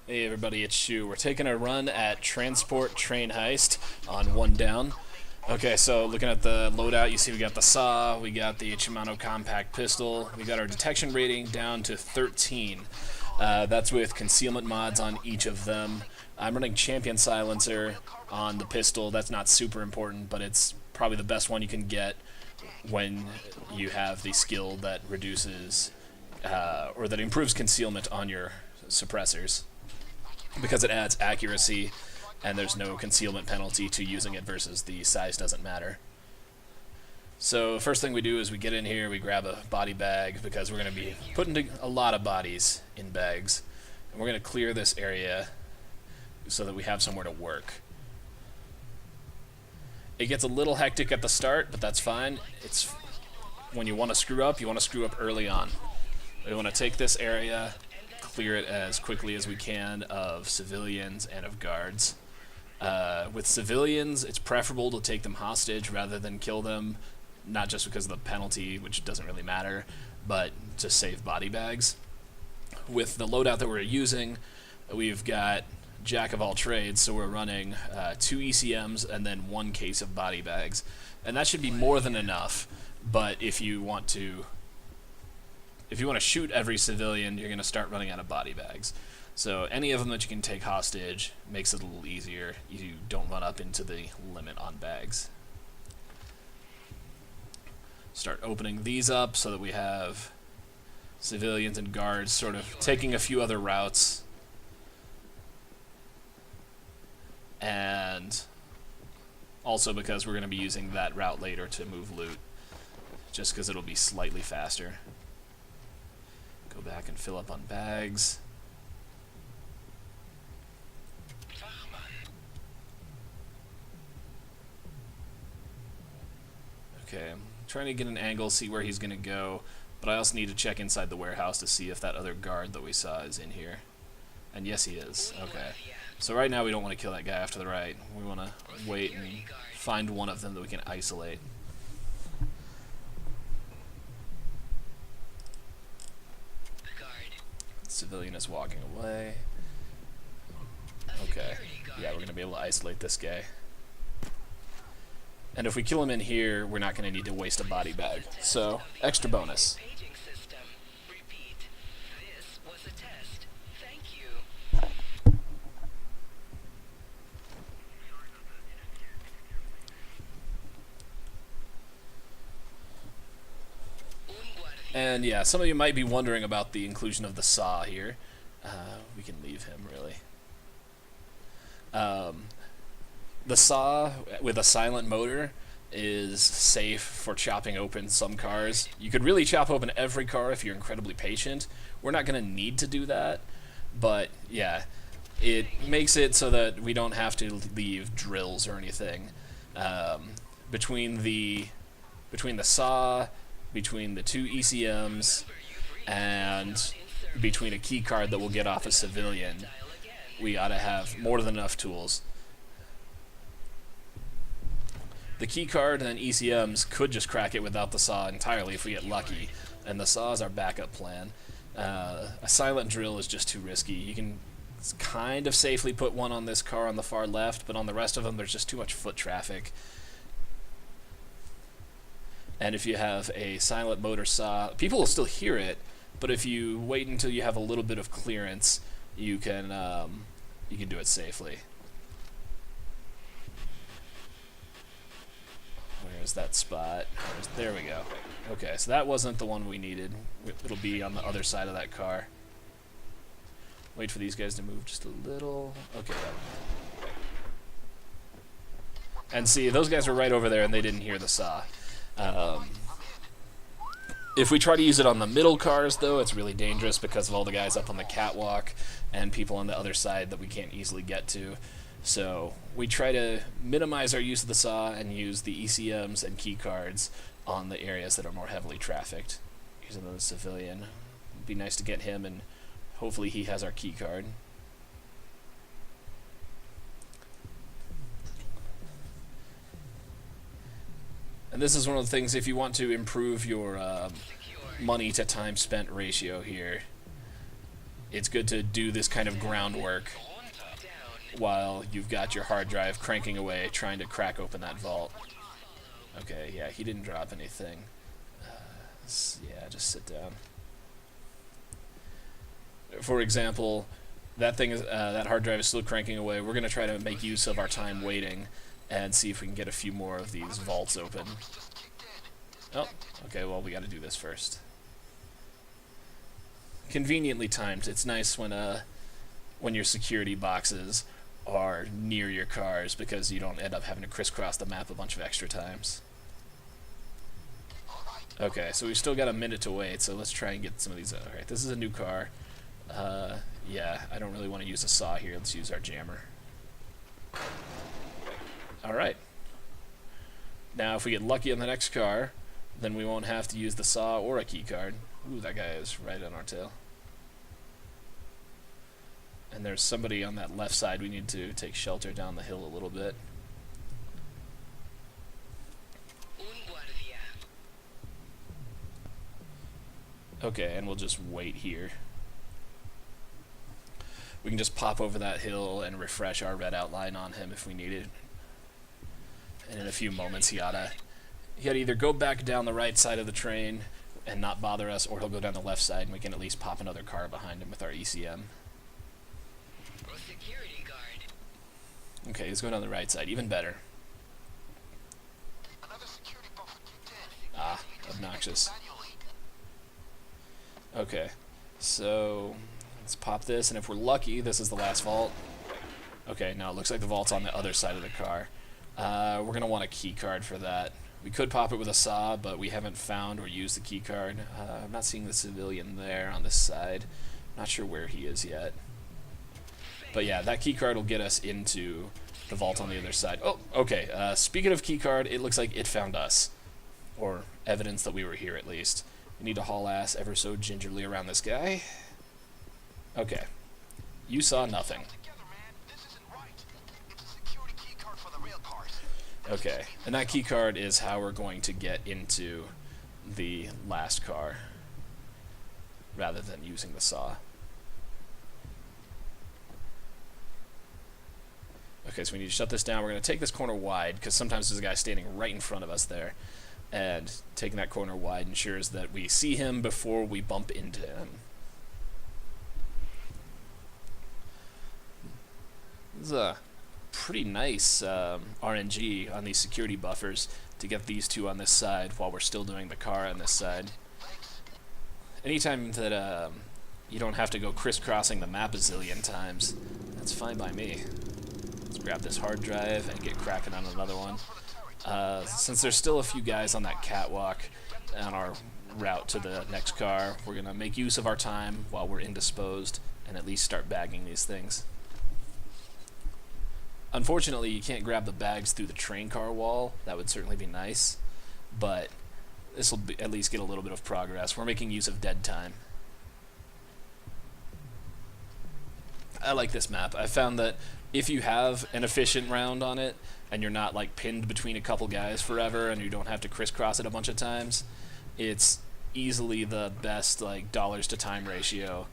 Hey everybody, it's Shu. We're taking a run at Transport Train Heist on one down. Okay, so looking at the loadout, you see we got the saw, we got the Shimano compact pistol, we got our detection rating down to 13. That's with concealment mods on each of them. I'm running champion silencer on the pistol. That's not super important, but it's probably the best one you can get when you have the skill that reduces or that improves concealment on your suppressors, because it adds accuracy and there's no concealment penalty to using it versus the size doesn't matter. So first thing we do is we get in here, we grab a body bag because we're going to be putting a lot of bodies in bags, and we're going to clear this area so that we have somewhere to work. It gets a little hectic at the start, but that's fine. It's when you want to screw up early on. We want to take this area, clear it as quickly as we can of civilians and of guards. With civilians, it's preferable to take them hostage rather than kill them, not just because of the penalty, which doesn't really matter, but to save body bags. With the loadout that we're using, we've got jack of all trades, so we're running 2 ECMs and then 1 case of body bags, and that should be more than enough. But if you want to shoot every civilian, you're going to start running out of body bags. So any of them that you can take hostage makes it a little easier. You don't run up into the limit on bags. Start opening these up so that we have civilians and guards sort of taking a few other routes. And also because we're going to be using that route later to move loot, just because it'll be slightly faster. Go back and fill up on bags. Okay, I'm trying to get an angle, see where he's going to go, but I also need to check inside the warehouse to see if that other guard that we saw is in here. And yes, he is. Okay. So right now we don't want to kill that guy off to the right. We want to wait and find one of them that we can isolate. Civilian is walking away. Okay. Yeah, we're going to be able to isolate this guy. And if we kill him in here, we're not going to need to waste a body bag. So, extra bonus. And yeah, some of you might be wondering about the inclusion of the saw here. We can leave him, really. The saw with a silent motor is safe for chopping open some cars. You could really chop open every car if you're incredibly patient. We're not going to need to do that, but yeah, it makes it so that we don't have to leave drills or anything. Between the saw, between the 2 ECMs, and between a key card that we'll get off a civilian, we ought to have more than enough tools. The key card and then ECMs could just crack it without the saw entirely if we get lucky, and the saw is our backup plan. A silent drill is just too risky. You can kind of safely put one on this car on the far left, but on the rest of them there's just too much foot traffic. And if you have a silent motor saw, people will still hear it, but if you wait until you have a little bit of clearance, you can do it safely. Where's that spot? There we go. Okay, so that wasn't the one we needed. It'll be on the other side of that car. Wait for these guys to move just a little. Okay. And see, those guys were right over there and they didn't hear the saw. If we try to use it on the middle cars, though, it's really dangerous because of all the guys up on the catwalk and people on the other side that we can't easily get to. So we try to minimize our use of the saw and use the ECMs and key cards on the areas that are more heavily trafficked. Here's another civilian. It'd be nice to get him, and hopefully he has our key card. And this is one of the things, if you want to improve your money to time spent ratio here, it's good to do this kind of groundwork while you've got your hard drive cranking away trying to crack open that vault. Okay, yeah, he didn't drop anything. Yeah, just sit down. For example, that hard drive is still cranking away. We're going to try to make use of our time waiting and see if we can get a few more of these vaults open. Oh, okay, well, we got to do this first. Conveniently timed. It's nice when your security boxes are near your cars because you don't end up having to crisscross the map a bunch of extra times. Okay, so we've still got a minute to wait, so let's try and get some of these. Alright, this is a new car. Yeah, I don't really want to use a saw here. Let's use our jammer. Alright. Now, if we get lucky on the next car, then we won't have to use the saw or a key card. Ooh, that guy is right on our tail. And there's somebody on that left side. We need to take shelter down the hill a little bit. Okay, and we'll just wait here. We can just pop over that hill and refresh our red outline on him if we need it. And in a few moments he ought to either go back down the right side of the train and not bother us, or he'll go down the left side and we can at least pop another car behind him with our ECM. Okay, he's going on the right side, even better. Ah, obnoxious. Okay, so let's pop this, and if we're lucky, this is the last vault. Okay, now it looks like the vault's on the other side of the car. We're going to want a key card for that. We could pop it with a saw, but we haven't found or used the key card. I'm not seeing the civilian there on this side. Not sure where he is yet. But yeah, that key card will get us into the vault on the other side. Oh, okay. Speaking of key card, it looks like it found us. Or evidence that we were here, at least. We need to haul ass ever so gingerly around this guy. Okay. You saw nothing. Okay, and that key card is how we're going to get into the last car, rather than using the saw. Okay, so we need to shut this down. We're going to take this corner wide, because sometimes there's a guy standing right in front of us there, and taking that corner wide ensures that we see him before we bump into him. This is a pretty nice RNG on these security buffers to get these two on this side while we're still doing the car on this side. Anytime that you don't have to go crisscrossing the map a zillion times, that's fine by me. Let's grab this hard drive and get cracking on another one. Since there's still a few guys on that catwalk on our route to the next car, we're going to make use of our time while we're indisposed and at least start bagging these things. Unfortunately, you can't grab the bags through the train car wall. That would certainly be nice, but this will at least get a little bit of progress. We're making use of dead time. I like this map. I found that if you have an efficient round on it, and you're not like pinned between a couple guys forever, and you don't have to crisscross it a bunch of times, it's easily the best like dollars to time ratio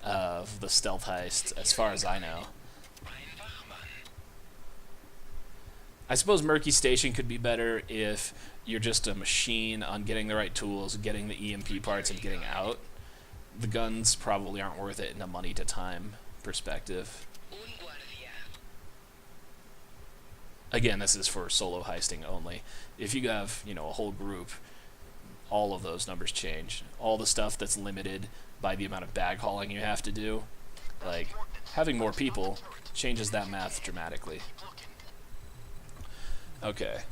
of the stealth heist, as far as I know. I suppose Murky Station could be better if you're just a machine on getting the right tools, getting the EMP parts, and getting out. The guns probably aren't worth it in a money to time perspective. Again, this is for solo heisting only. If you have, a whole group, all of those numbers change. All the stuff that's limited by the amount of bag hauling you have to do, like having more people, changes that math dramatically. Okay,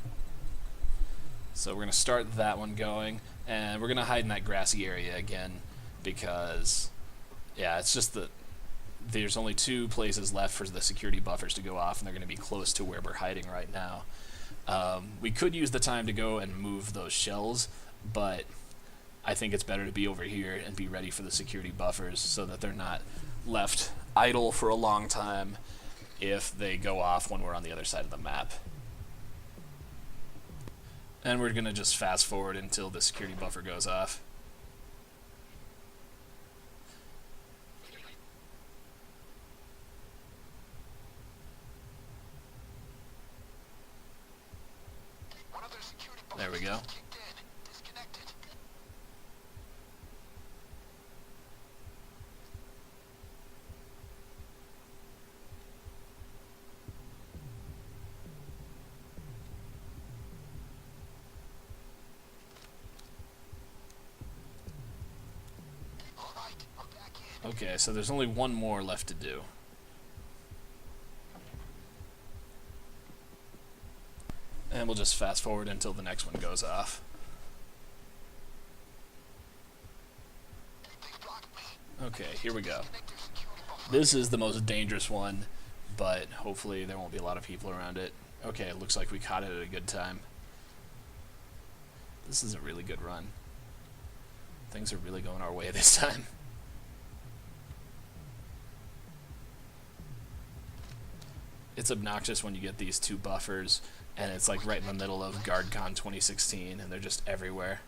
so we're going to start that one going, and we're going to hide in that grassy area again, because, yeah, it's just that there's only 2 places left for the security buffers to go off, and they're going to be close to where we're hiding right now. We could use the time to go and move those shells, but I think it's better to be over here and be ready for the security buffers so that they're not left idle for a long time if they go off when we're on the other side of the map. And we're going to just fast forward until the security buffer goes off. go. Okay, so there's only one more left to do. And we'll just fast forward until the next one goes off. Okay, here we go. This is the most dangerous one, but hopefully there won't be a lot of people around it. Okay, it looks like we caught it at a good time. This is a really good run. Things are really going our way this time. It's obnoxious when you get these two buffers and it's like right in the middle of GuardCon 2016 and they're just everywhere.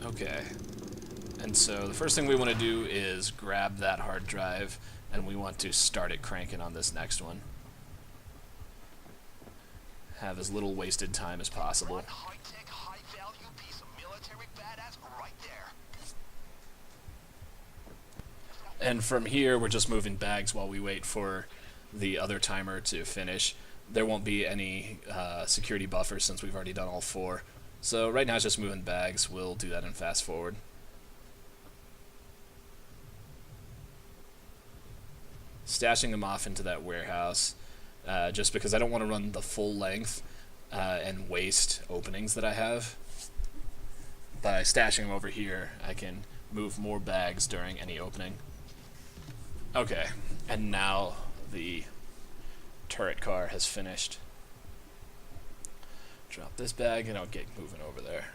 Okay, and so the first thing we want to do is grab that hard drive and we want to start it cranking on this next one. Have as little wasted time as possible. And from here, we're just moving bags while we wait for the other timer to finish. There won't be any security buffers since we've already done all 4. So right now it's just moving bags. We'll do that in fast forward. Stashing them off into that warehouse, just because I don't want to run the full length and waste openings that I have. By stashing them over here, I can move more bags during any opening. Okay, and now the turret car has finished. Drop this bag and I'll get moving over there.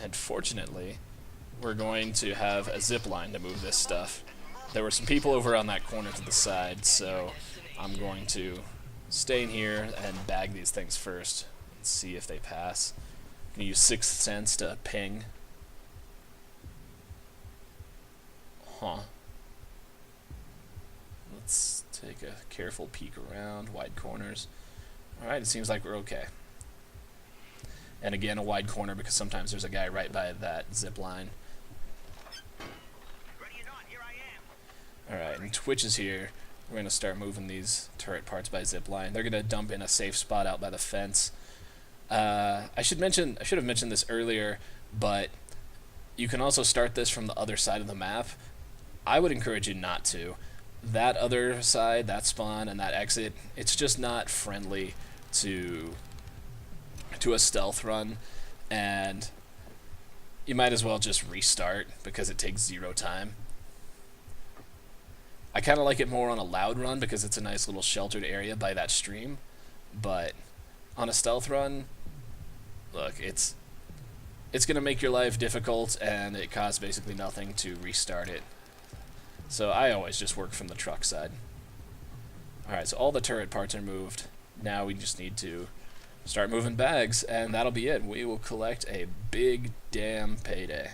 And fortunately, we're going to have a zip line to move this stuff. There were some people over on that corner to the side, so I'm going to stay in here and bag these things first. See if they pass. I'm going to use Sixth Sense to ping. Huh. Let's take a careful peek around. Wide corners. Alright, it seems like we're okay. And again, a wide corner because sometimes there's a guy right by that zip line. Alright, and Twitch is here. We're going to start moving these turret parts by zip line. They're going to dump in a safe spot out by the fence. I should have mentioned this earlier, but you can also start this from the other side of the map. I would encourage you not to. That other side, that spawn, and that exit, it's just not friendly to a stealth run, and you might as well just restart because it takes 0 time. I kind of like it more on a loud run because it's a nice little sheltered area by that stream, but on a stealth run, look, it's going to make your life difficult, and it costs basically nothing to restart it. So I always just work from the truck side. Alright, so all the turret parts are moved. Now we just need to start moving bags, and that'll be it. We will collect a big damn payday.